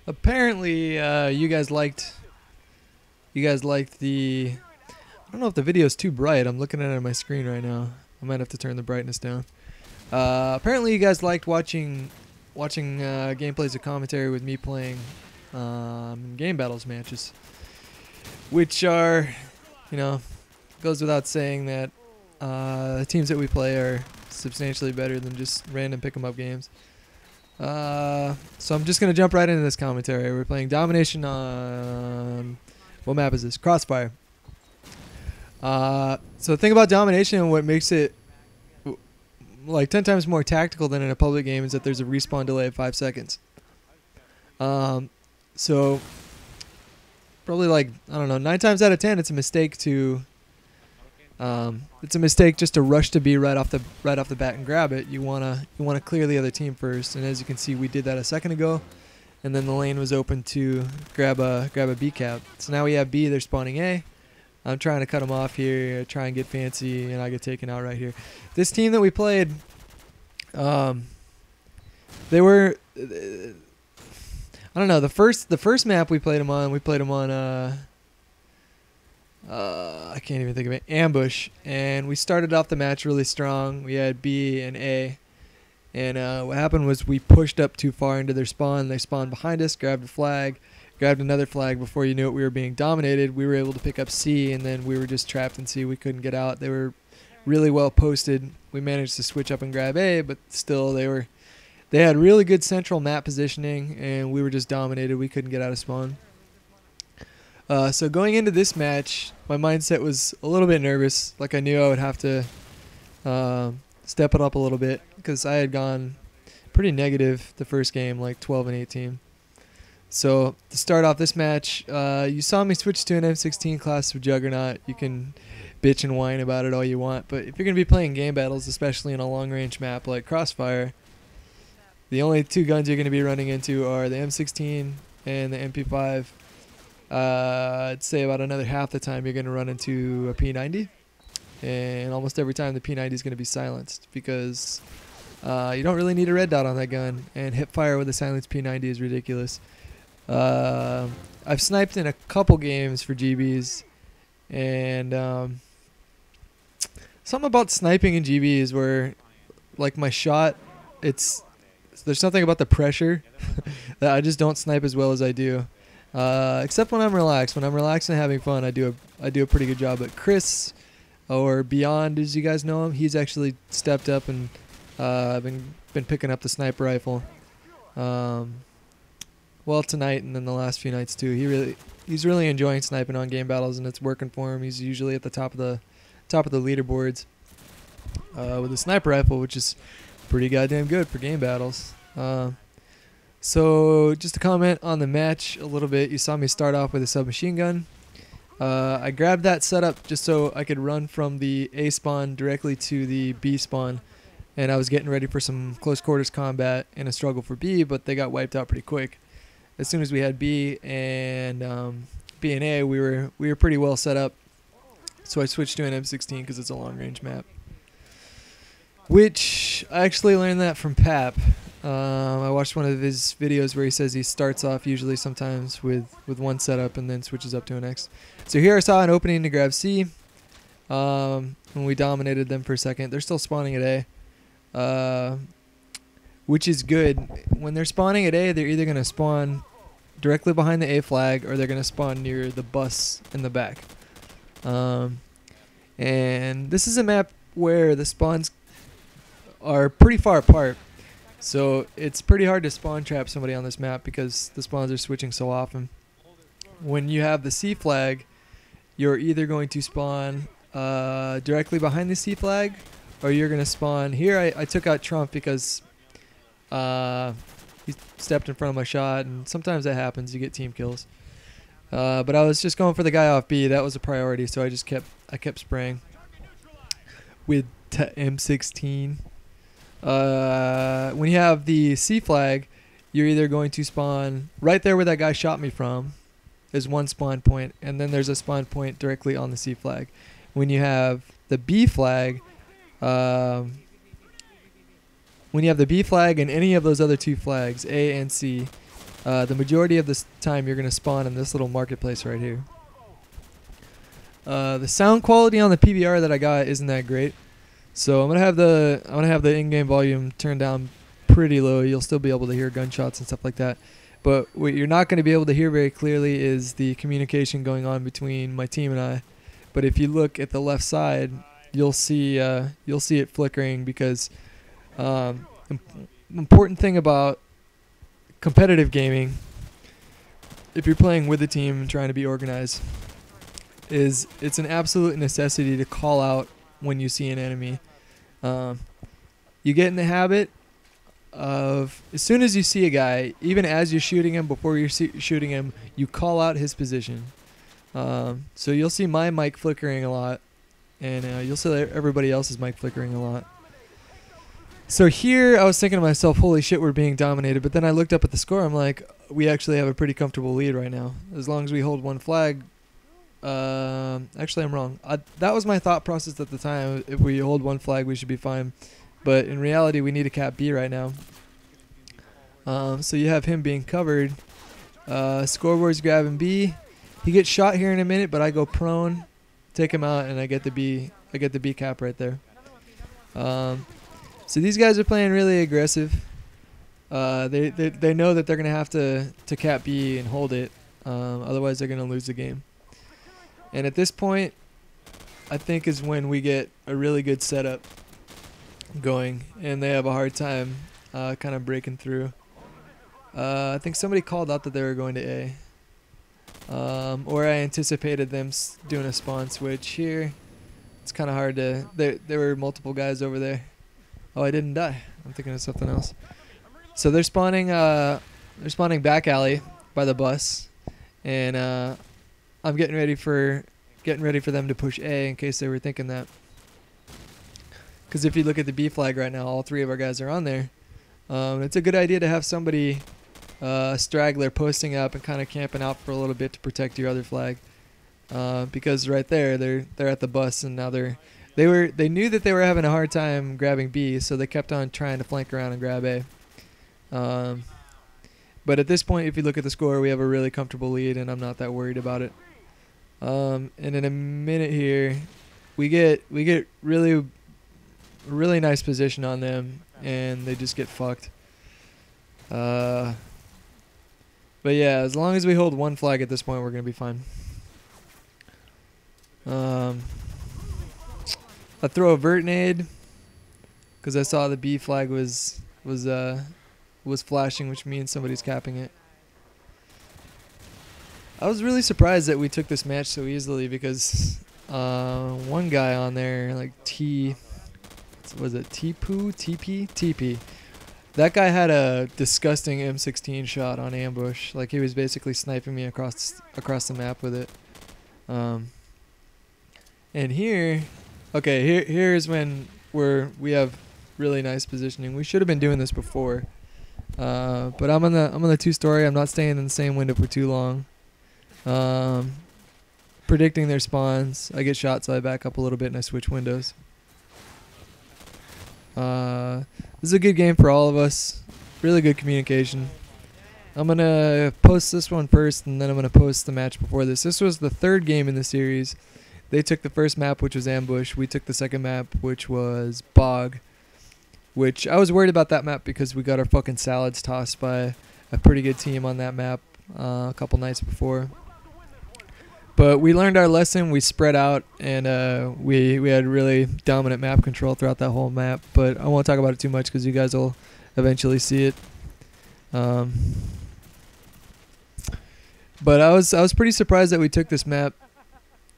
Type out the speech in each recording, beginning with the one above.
Apparently, you guys liked the. I don't know if the video is too bright. I'm looking at it on my screen right now. I might have to turn the brightness down. Apparently, you guys liked watching gameplays or commentary with me playing game battles matches, which are, goes without saying that the teams that we play are substantially better than just random pick 'em up games. So I'm just gonna jump right into this commentary. We're playing Domination on what map is this? Crossfire. So the thing about Domination and what makes it like 10 times more tactical than in a public game is that there's a respawn delay of 5 seconds. So probably like, I don't know, 9 times out of 10 it's a mistake to just to rush to B right off the bat and grab it. You wanna clear the other team first, and as you can see, we did that a second ago, and then the lane was open to grab a B cap. So now we have B, they're spawning A. I'm trying to cut them off here, try and get fancy, and I get taken out right here. This team that we played, they were, I don't know, the first map we played them on, I can't even think of it, Ambush, and we started off the match really strong. We had B and A, and what happened was we pushed up too far into their spawn. They spawned behind us, grabbed a flag, grabbed another flag. Before you knew it, we were being dominated. We were able to pick up C, and then we were just trapped in C. We couldn't get out. They were really well posted. We managed to switch up and grab A, but still they had really good central map positioning, and we were just dominated. We couldn't get out of spawn. So going into this match, my mindset was a little bit nervous. Like I knew I would have to step it up a little bit because I had gone pretty negative the first game, like 12 and 18. So to start off this match, you saw me switch to an M16 class of Juggernaut. You can bitch and whine about it all you want, but if you're going to be playing game battles, especially in a long-range map like Crossfire, the only two guns you're going to be running into are the M16 and the MP5. I'd say about another half the time you're going to run into a P90, and almost every time the P90 is going to be silenced because you don't really need a red dot on that gun, and hip fire with a silenced P90 is ridiculous. I've sniped in a couple games for GBs, and something about sniping in GBs where like my shot, there's something about the pressure that I just don't snipe as well as I do. Except when I'm relaxed. When I'm relaxed and having fun, I do a pretty good job. But Chris, or Beyond, as you guys know him, he's actually stepped up and been picking up the sniper rifle. Well, tonight and then the last few nights too. He's really enjoying sniping on game battles, and it's working for him. He's usually at the top of the leaderboards with a sniper rifle, which is pretty goddamn good for game battles. So just to comment on the match a little bit, you saw me start off with a submachine gun. I grabbed that setup just so I could run from the A spawn directly to the B spawn, and I was getting ready for some close quarters combat in a struggle for B, but they got wiped out pretty quick. As soon as we had B and A, we were pretty well set up, so I switched to an M16 because it's a long range map. Which I actually learned that from Pap. I watched one of his videos where he says he starts off usually sometimes with one setup and then switches up to an X. So here I saw an opening to grab C. When we dominated them for a second. They're still spawning at A, which is good. When they're spawning at A, they're either going to spawn directly behind the A flag or they're going to spawn near the bus in the back. And this is a map where the spawns are pretty far apart. So it's pretty hard to spawn trap somebody on this map because the spawns are switching so often. When you have the C flag, you're either going to spawn directly behind the C flag, or you're going to spawn here. I took out Trump because he stepped in front of my shot, and sometimes that happens. You get team kills. But I was just going for the guy off B. That was a priority, so I kept spraying with M16. When you have the C flag, you're either going to spawn right there where that guy shot me from. There's one spawn point, and then there's a spawn point directly on the C flag. When you have the B flag, and any of those other two flags, A and C, the majority of this time you're going to spawn in this little marketplace right here. The sound quality on the PVR that I got isn't that great, so I'm gonna have the in-game volume turned down pretty low. You'll still be able to hear gunshots and stuff like that, but what you're not going to be able to hear very clearly is the communication going on between my team and I. But if you look at the left side, you'll see it flickering because important thing about competitive gaming, if you're playing with a team and trying to be organized, is it's an absolute necessity to call out when you see an enemy. You get in the habit of, as soon as you see a guy, even as you're shooting him, before you're shooting him, you call out his position. So you'll see my mic flickering a lot, and you'll see everybody else's mic flickering a lot. So here I was thinking to myself, holy shit, we're being dominated. But then I looked up at the score. I'm like, we actually have a pretty comfortable lead right now. As long as we hold one flag. Actually, I'm wrong. That was my thought process at the time. If we hold one flag, we should be fine. But in reality, we need a cap B right now. So you have him being covered. Scoreboard's grabbing B. He gets shot here in a minute, but I go prone, take him out, and I get the B cap right there. So these guys are playing really aggressive. They know that they're gonna have to cap B and hold it. Otherwise, they're gonna lose the game. And at this point, I think is when we get a really good setup going, and they have a hard time kind of breaking through. I think somebody called out that they were going to A. Or I anticipated them doing a spawn switch here. It's kind of hard to... There were multiple guys over there. Oh, I didn't die. I'm thinking of something else. So they're spawning back alley by the bus, and I'm getting ready for them to push A in case they were thinking that. Because if you look at the B flag right now, all three of our guys are on there. It's a good idea to have somebody, straggler, posting up and kind of camping out for a little bit to protect your other flag. Because right there, they're at the bus, and now they knew that they were having a hard time grabbing B, so they kept on trying to flank around and grab A. But at this point, if you look at the score, we have a really comfortable lead, and I'm not that worried about it. And in a minute here, we get really nice position on them, and they just get fucked. But yeah, as long as we hold one flag at this point, we're gonna be fine. I throw a vert nade because I saw the B flag was flashing, which means somebody's capping it. I was really surprised that we took this match so easily because one guy on there, like was it TP? That guy had a disgusting M16 shot on ambush. Like, he was basically sniping me across the map with it. And here, okay, here's when we have really nice positioning. We should have been doing this before. But I'm on the two-story. I'm not staying in the same window for too long. Predicting their spawns. I get shot, so I back up a little bit and I switch windows. This is a good game for all of us. Really good communication. I'm going to post this one first, and then I'm going to post the match before this. This was the third game in the series. They took the first map, which was Ambush. We took the second map, which was Bog. Which, I was worried about that map because we got our fucking salads tossed by a pretty good team on that map a couple nights before. But we learned our lesson. We spread out, and we had really dominant map control throughout that whole map. But I won't talk about it too much because you guys will eventually see it. But I was pretty surprised that we took this map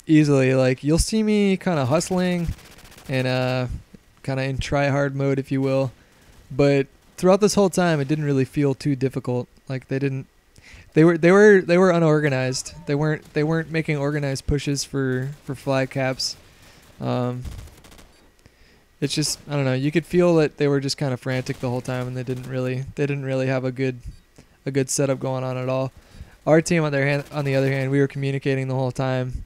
easily. Like, you'll see me kind of hustling and kind of in try-hard mode, if you will. But throughout this whole time, it didn't really feel too difficult. Like, they were unorganized. They weren't making organized pushes for flag caps. It's just, I don't know, you could feel that they were just kind of frantic the whole time, and they didn't really have a good setup going on at all. Our team, on the other hand, we were communicating the whole time,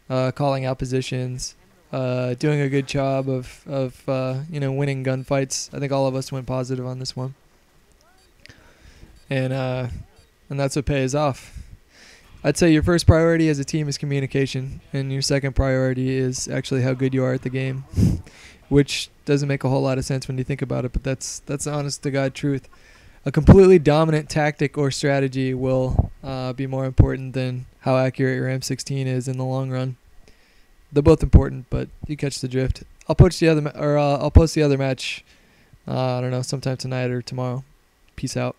calling out positions, doing a good job of winning gunfights. I think all of us went positive on this one. And and that's what pays off. I'd say your first priority as a team is communication, and your second priority is actually how good you are at the game, which doesn't make a whole lot of sense when you think about it, but that's the honest to God truth. A completely dominant tactic or strategy will be more important than how accurate your M16 is in the long run. They're both important, but you catch the drift. I'll post the other match. I don't know, sometime tonight or tomorrow. Peace out.